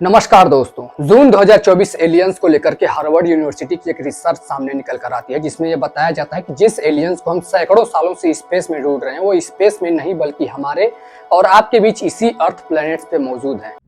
नमस्कार दोस्तों। जून 2024 एलियंस को लेकर के हार्वर्ड यूनिवर्सिटी की एक रिसर्च सामने निकल कर आती है, जिसमें यह बताया जाता है कि जिस एलियंस को हम सैकड़ों सालों से स्पेस में ढूंढ रहे हैं वो स्पेस में नहीं बल्कि हमारे और आपके बीच इसी अर्थ प्लैनेट्स पे मौजूद हैं।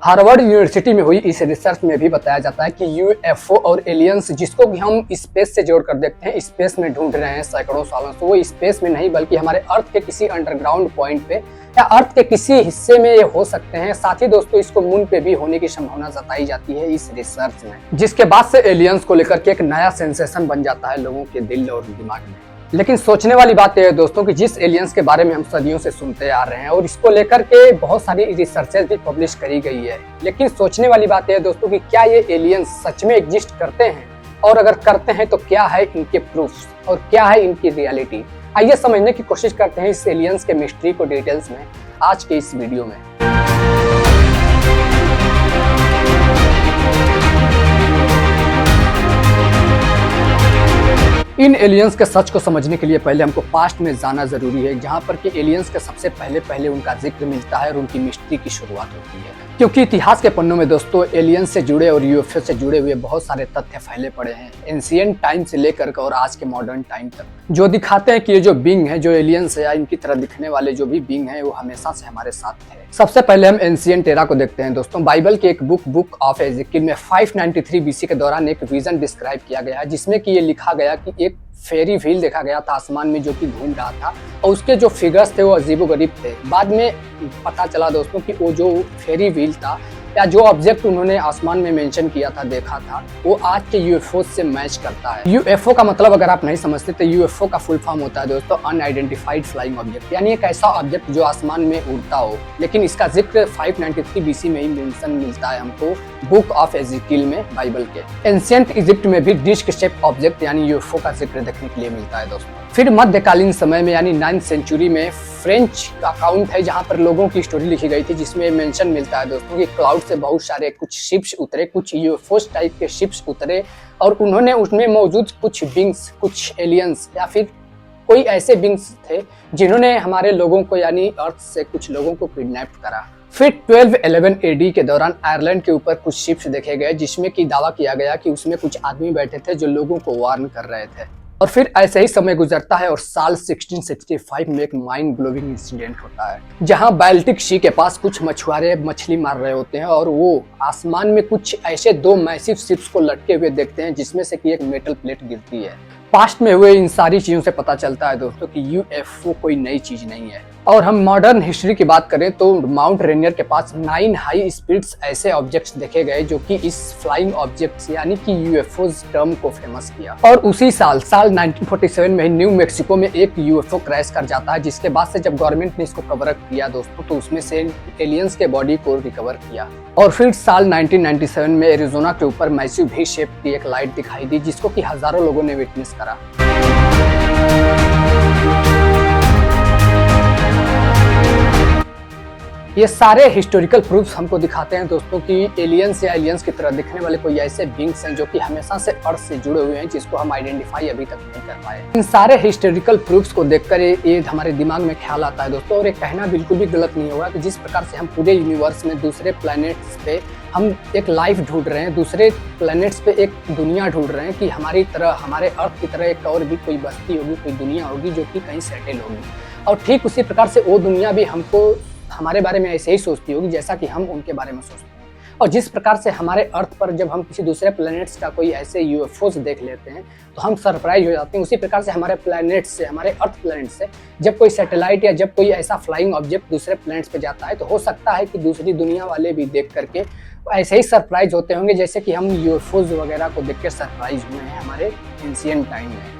हार्वर्ड यूनिवर्सिटी में हुई इस रिसर्च में भी बताया जाता है कि यूएफओ और एलियंस जिसको कि हम स्पेस से जोड़कर देखते हैं, स्पेस में ढूंढ रहे हैं सैकड़ों सालों से, वो स्पेस में नहीं बल्कि हमारे अर्थ के किसी अंडरग्राउंड पॉइंट पे या अर्थ के किसी हिस्से में ये हो सकते हैं। साथ ही दोस्तों इसको मून पे भी होने की संभावना जताई जाती है इस रिसर्च में, जिसके बाद से एलियंस को लेकर के एक नया सेंसेशन बन जाता है लोगों के दिल और दिमाग में। लेकिन सोचने वाली बात यह है दोस्तों कि जिस एलियंस के बारे में हम सदियों से सुनते आ रहे हैं और इसको लेकर के बहुत सारी रिसर्चेस भी पब्लिश करी गई है, लेकिन सोचने वाली बात यह है दोस्तों कि क्या ये एलियंस सच में एग्जिस्ट करते हैं, और अगर करते हैं तो क्या है इनके प्रूफ्स और क्या है इनकी रियलिटी। आइए समझने की कोशिश करते हैं इस एलियंस के मिस्ट्री को डिटेल्स में आज के इस वीडियो में। इन एलियंस के सच को समझने के लिए पहले हमको पास्ट में जाना जरूरी है, जहां पर कि एलियंस के सबसे पहले उनका जिक्र मिलता है और उनकी मिस्ट्री की शुरुआत होती है। क्योंकि इतिहास के पन्नों में दोस्तों एलियंस से जुड़े और यूएफओ से जुड़े हुए बहुत सारे तथ्य फैले पड़े हैं, एंशिएंट टाइम से लेकर और आज के मॉडर्न टाइम तक, जो दिखाते हैं कि ये जो बीइंग है, जो एलियंस है या इनकी तरह दिखने वाले जो भी बीइंग है, वो हमेशा से हमारे साथ थे। सबसे पहले हम एंशिएंट एरा को देखते हैं दोस्तों। बाइबल के एक बुक ऑफ एजेकियल में 593 बीसी के दौरान एक विजन डिस्क्राइब किया गया है, जिसमें कि ये लिखा गया कि एक फेरी व्हील देखा गया था आसमान में जो कि घूम रहा था, और उसके जो फिगर्स थे वो अजीबोगरीब थे। बाद में पता चला दोस्तों कि वो जो फेरी व्हील था या जो ऑब्जेक्ट उन्होंने आसमान में मेंशन किया था, देखा था, वो आज के यूएफओ से मैच करता है। यूएफओ का मतलब अगर आप नहीं समझते तो यूएफओ का फुल फॉर्म होता है दोस्तों अनआइडेंटिफाइड फ्लाइंग ऑब्जेक्ट, यानी एक ऐसा ऑब्जेक्ट जो आसमान में उड़ता हो। लेकिन इसका जिक्र 593 बीसी में ही मेंशन मिलता है हमको बुक ऑफ एजेकियल में, बाइबल के। एंशिएंट इजिप्ट में भी डिस्क शेप ऑब्जेक्ट यानी यूएफओ का जिक्र देखने के लिए मिलता है दोस्तों। फिर मध्यकालीन समय में यानी 9th सेंचुरी में फ्रेंच अकाउंट है जहां पर लोगों की स्टोरी लिखी गई थी, जिसमें मेंशन मिलता है दोस्तों कि क्लाउड से बहुत सारे कुछ शिप्स उतरे, कुछ यूएफओस टाइप के शिप्स उतरे, और उन्होंने उसमें मौजूद कुछ बिंग्स, कुछ एलियंस या फिर कोई ऐसे बिंग्स थे जिन्होंने हमारे लोगों को यानी अर्थ से कुछ लोगों को किडनैप करा। फिर 1211 एडी के दौरान आयरलैंड के ऊपर कुछ शिप्स देखे गए, जिसमें कि दावा किया गया कि उसमें कुछ आदमी बैठे थे जो लोगों को वार्न कर रहे थे। और फिर ऐसे ही समय गुजरता है और साल 1665 में एक माइंड ब्लोइंग इंसिडेंट होता है, जहां बाल्टिक सी के पास कुछ मछुआरे मछली मार रहे होते हैं और वो आसमान में कुछ ऐसे दो मैसिव शिप्स को लटके हुए देखते हैं, जिसमें से कि एक मेटल प्लेट गिरती है। पास्ट में हुए इन सारी चीजों से पता चलता है दोस्तों कि यूएफओ कोई नई चीज नहीं है। और हम मॉडर्न हिस्ट्री की बात करें तो माउंट रेनियर के पास 9 हाई स्पिरिट्स ऐसे ऑब्जेक्ट्स देखे गए जो कि इस फ्लाइंग ऑब्जेक्ट्स यानी कि यूएफओज टर्म को फेमस किया। और उसी साल 1947 में न्यू मैक्सिको में एक यूएफओ क्रैश कर जाता है, जिसके बाद से जब गवर्नमेंट ने इसको कवर अप किया दोस्तों, तो उसमें से एलियंस के बॉडी को रिकवर किया। और फिर साल 1997 में एरिजोना के ऊपर मैसिव वी शेप की एक लाइट दिखाई दी, जिसको कि हजारों लोगों ने विटनेस करा। ये सारे हिस्टोरिकल प्रूफ्स हमको दिखाते हैं दोस्तों कि एलियंस या एलियंस की तरह दिखने वाले कोई ऐसे बींग्स हैं जो कि हमेशा से अर्थ से जुड़े हुए हैं, जिसको हम आइडेंटिफाई अभी तक नहीं कर पाए। इन सारे हिस्टोरिकल प्रूफ्स को देखकर ये हमारे दिमाग में ख्याल आता है दोस्तों, और ये कहना बिल्कुल भी गलत नहीं होगा कि जिस प्रकार से हम पूरे यूनिवर्स में दूसरे प्लैनेट्स पे हम एक लाइफ ढूंढ रहे हैं, दूसरे प्लैनेट्स पे एक दुनिया ढूंढ रहे हैं कि हमारी तरह, हमारे अर्थ की तरह एक और भी कोई बस्ती होगी, कोई दुनिया होगी जो कि कहीं सेटल होगी, और ठीक उसी प्रकार से वो दुनिया भी हमको हमारे बारे में ऐसे ही सोचती होगी जैसा कि हम उनके बारे में सोचते हैं। और जिस प्रकार से हमारे अर्थ पर जब हम किसी दूसरे प्लैनेट्स का कोई ऐसे यूएफओस देख लेते हैं तो हम सरप्राइज हो जाते हैं, उसी प्रकार से हमारे प्लैनेट्स से, हमारे अर्थ प्लैनेट से जब कोई सैटेलाइट या जब कोई ऐसा फ्लाइंग ऑब्जेक्ट दूसरे प्लैनेट्स पे जाता है, तो हो सकता है कि दूसरी दुनिया वाले भी देख करके ऐसे ही सरप्राइज होते होंगे जैसे कि हम यूएफओस वगैरह को देख के सरप्राइज हुए हैं हमारे एंशिएंट टाइम में।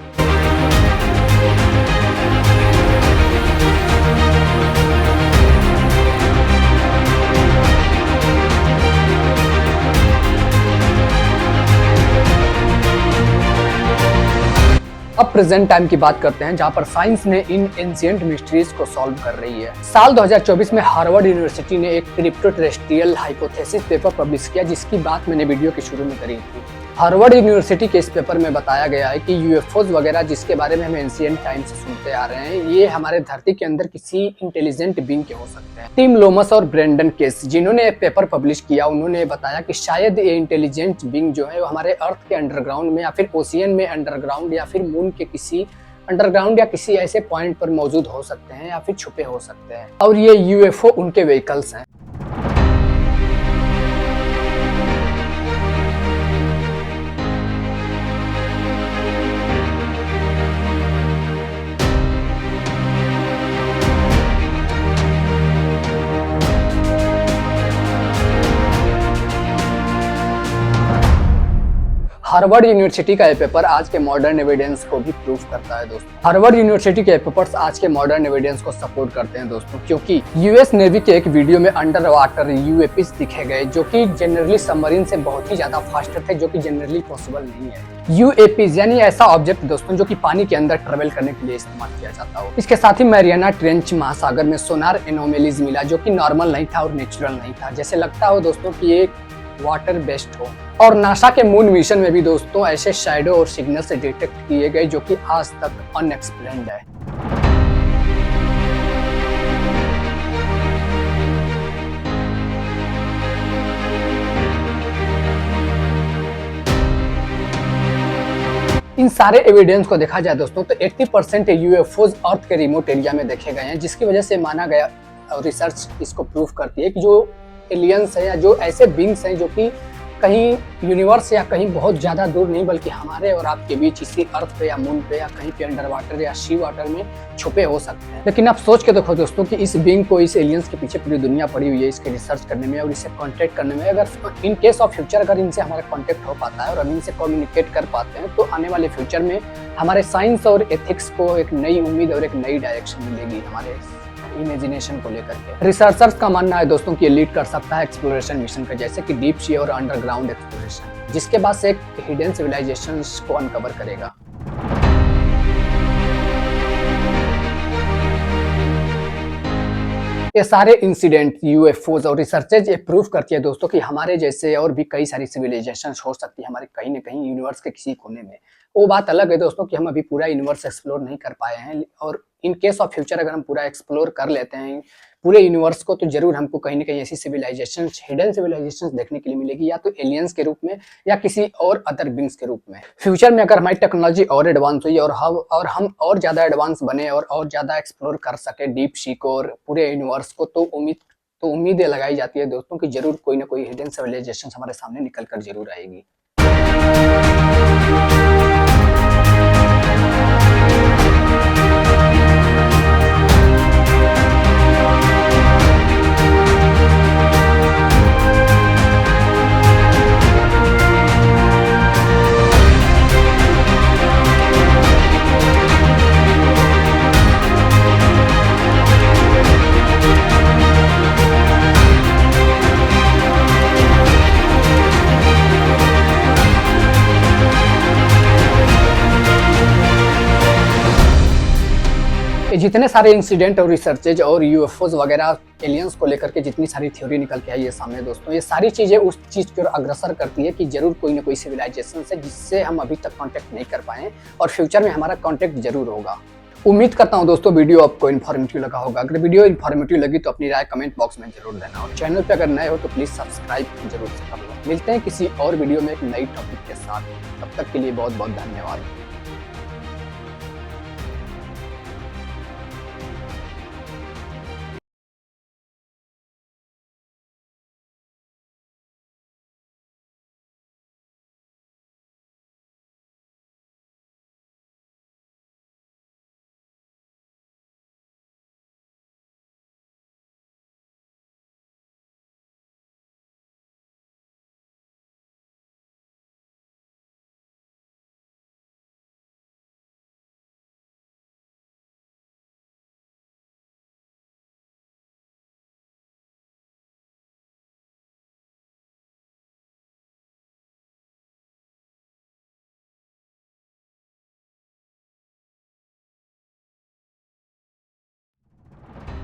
अब प्रेजेंट टाइम की बात करते हैं, जहां पर साइंस ने इन एंशिएंट मिस्ट्रीज को सॉल्व कर रही है। साल 2024 में हार्वर्ड यूनिवर्सिटी ने एक crypto terrestrial hypothesis paper publish किया, जिसकी बात मैंने वीडियो के शुरू में करी थी। हार्वर्ड यूनिवर्सिटी के इस पेपर में बताया गया है कि यूएफओज वगैरह जिसके बारे में हम एंशिएंट टाइम से सुनते आ रहे हैं, ये हमारे धरती के अंदर किसी इंटेलिजेंट बीइंग के हो सकते हैं। टिम लोमस और ब्रेंडन केस, जिन्होंने पेपर पब्लिश किया, उन्होंने बताया कि शायद ये इंटेलिजेंट बीइंग जो है वो हमारे अर्थ के अंडरग्राउंड में या फिर ओशियन में अंडरग्राउंड या फिर मून के किसी अंडरग्राउंड या किसी ऐसे पॉइंट पर मौजूद हो सकते हैं या फिर छुपे हो सकते हैं, और ये यूएफओ उनके व्हीकल्स हैं। हार्वर्ड यूनिवर्सिटी का ये पेपर आज के मॉडर्न एविडेंस को भी प्रूफ करता है दोस्तों। हार्वर्ड यूनिवर्सिटी के पेपर्स आज के मॉडर्न एविडेंस को सपोर्ट करते हैं दोस्तों, क्योंकि यूएस नेवी के एक वीडियो में अंडर वाटर यूएपीज दिखे गए, जो कि जनरली सबमरीन से बहुत ही ज्यादा फास्टर थे, जो कि जनरली पॉसिबल नहीं है। यूएपीज यानी ऐसा ऑब्जेक्ट दोस्तों जो कि पानी के अंदर ट्रेवल करने के लिए इस्तेमाल किया जाता हो। इसके साथ ही मैरियाना ट्रेंच महासागर में सोनार एनोमेलीज मिला, जो कि नॉर्मल नहीं था और नेचुरल नहीं था, जैसे लगता हो दोस्तों कि ये वाटर बेस्ड हो। और नासा के मून मिशन में भी दोस्तों ऐसे शैडो और सिग्नल से डिटेक्ट किए गए, जो कि आज तक अनएक्सप्लेन्ड है। इन सारे एविडेंस को देखा जाए दोस्तों तो 80% यूएफओज अर्थ के रिमोट एरिया में देखे गए हैं, जिसकी वजह से माना गया और रिसर्च इसको प्रूफ करती है कि जो एलियंस है या जो ऐसे बींग्स हैं जो कि कहीं यूनिवर्स या कहीं बहुत ज्यादा दूर नहीं, बल्कि हमारे और आपके बीच इसी अर्थ पे या मून पे या कहीं पे अंडर वाटर या सी वाटर में छुपे हो सकते हैं। लेकिन आप सोच के देखो दोस्तों कि इस बींग को, इस एलियंस के पीछे पूरी दुनिया पड़ी हुई है इसके रिसर्च करने में और इसे कॉन्टेक्ट करने में। अगर इन केस ऑफ फ्यूचर अगर इनसे हमारा कॉन्टेक्ट हो पाता है और हम इनसे कम्युनिकेट कर पाते हैं, तो आने वाले फ्यूचर में हमारे साइंस और एथिक्स को एक नई उम्मीद और एक नई डायरेक्शन मिलेगी हमारे इमेजिनेशन को लेकर के। रिसर्चर्स का मानना है दोस्तों कि ये लीड कर सकता है एक्सप्लोरेशन मिशन का, जैसे कि डीप सी और अंडरग्राउंड एक्सप्लोरेशन, जिसके बाद से एक हिडन सिविलाइजेशंस को अनकवर करेगा। ये सारे इंसिडेंट यूएफओज और रिसर्चेज ये प्रूव करती है दोस्तों कि हमारे जैसे और भी कई सारी सिविलाइजेशंस हो सकती है हमारे कहीं न कहीं यूनिवर्स के किसी कोने में। वो बात अलग है दोस्तों कि हम अभी पूरा यूनिवर्स एक्सप्लोर नहीं कर पाए हैं, और इन केस ऑफ फ्यूचर अगर हम पूरा एक्सप्लोर कर लेते हैं पूरे यूनिवर्स को, तो जरूर हमको कहीं न कहीं ऐसी सिविलाइजेशंस, हिडन सिविलाइजेशंस देखने के लिए मिलेगी, या तो एलियंस के रूप में या किसी और अदर बींग्स के रूप में। फ्यूचर में अगर हमारी टेक्नोलॉजी और एडवांस हुई और हम और ज्यादा एडवांस बने और ज्यादा एक्सप्लोर कर सके डीप सी को और पूरे यूनिवर्स को, तो उम्मीदें लगाई जाती है दोस्तों कि जरूर कोई ना कोई हिडन सिविलाइजेशन हमारे सामने निकल कर जरूर आएगी। जितने सारे इंसिडेंट और रिसर्चेज और यूएफओज वगैरह एलियंस को लेकर के जितनी सारी थ्योरी निकल के आई है सामने दोस्तों, ये सारी चीजें उस चीज की ओर अग्रसर करती है कि जरूर कोई ना कोई सिविलाइजेशन है जिससे हम अभी तक कांटेक्ट नहीं कर पाए और फ्यूचर में हमारा कांटेक्ट जरूर होगा। उम्मीद करता हूं दोस्तों वीडियो आपको इन्फॉर्मेटिव लगा होगा। अगर वीडियो इन्फॉर्मेटिव लगी तो अपनी राय कमेंट बॉक्स में जरूर देना, और चैनल पे अगर नए हो तो प्लीज सब्सक्राइब जरूर से कर लो। मिलते हैं किसी और वीडियो में एक नई टॉपिक के साथ, तब तक के लिए बहुत बहुत धन्यवाद।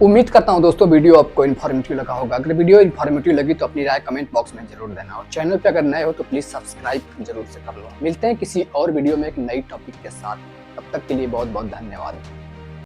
उम्मीद करता हूं दोस्तों वीडियो आपको इन्फॉर्मेटिव लगा होगा। अगर वीडियो इन्फॉर्मेटिव लगी तो अपनी राय कमेंट बॉक्स में जरूर देना, और चैनल पे अगर नए हो तो प्लीज सब्सक्राइब जरूर से कर लो। मिलते हैं किसी और वीडियो में एक नई टॉपिक के साथ, तब तक के लिए बहुत बहुत धन्यवाद।